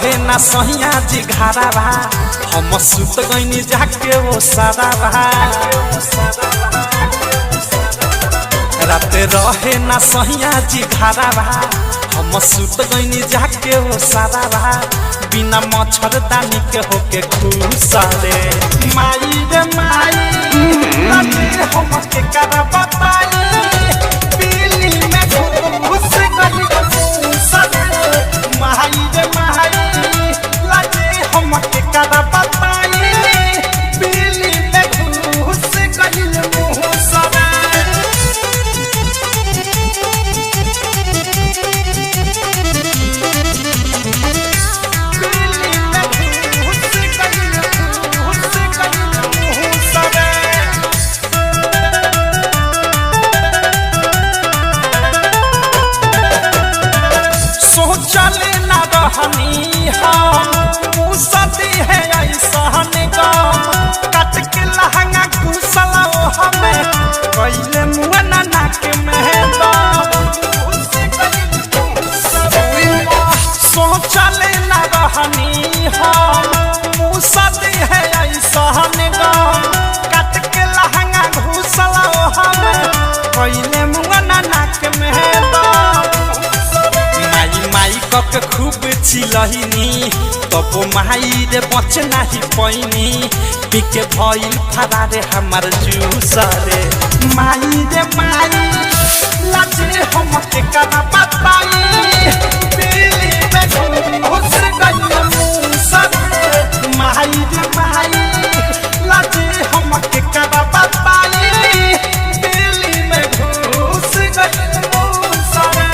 रहे ना सहिया जी घारा बा हम सुत गईनी जाके वो सारा बा रात रहे ना सहिया जी घारा बा हम सुत गईनी जाके वो सारा बा बिना मच्छरदानी के होके खुशरे माई रे माई हम के करा बताई पीली में घुस गई माई रे माई लाजे हम के करा बताई पीली में घुस गई मुसरा चले ना रहनी हम मुसदी है ऐसा निगम कट के लहंगा घुसला हमें पहले मुँह ना नाक में चले ना रहनी हम मुसदी है ऐसा निगम कट के लहंगा घुसला हमें पहले मुँह ना नाक में माई कक खूब चिलहिनी तब माई रे बच नहीं पैनी पिके भइल फरारे हमार जूसरे माई रे माई लाजे हम के करा बताई पीली में घुस गई मुसरे माई रे माई लाजे हम के करा बताई पीली में घुस गई मुसरे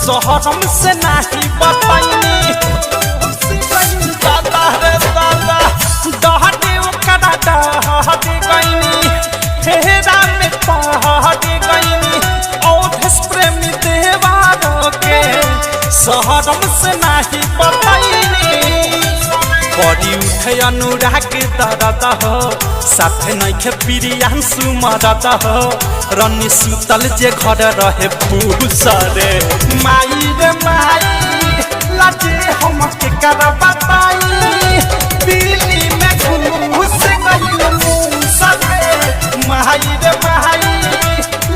शहरम से नहीं बताइनी दादा रे दादा दहटे ओकरा दहटे गईनी फेरा में पहटे गईनी औधस प्रेमी देवार के शहरम से नहीं बताइनी बड़ी उठे अनुराग दर्द हो साथे नइखे प्रियांशु मरद हो रनी सुतल जे घर रहे फूसरे माई रे माई लाजे हम के करा बताई पीली में घुस गई मुसरे माई रे माई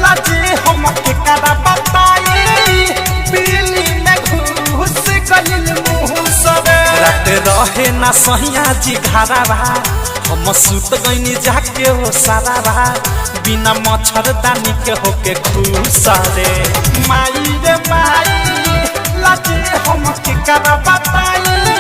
लाजे हम के करा बताई पीली में घुस गई मुसरे रात रहे ना सहिया जी घारा बा हम सुत गईनी जाके हो सारा बा बिना मच्छरदानी के होके खुशरे माई रे माई लाजे हम के करा बताई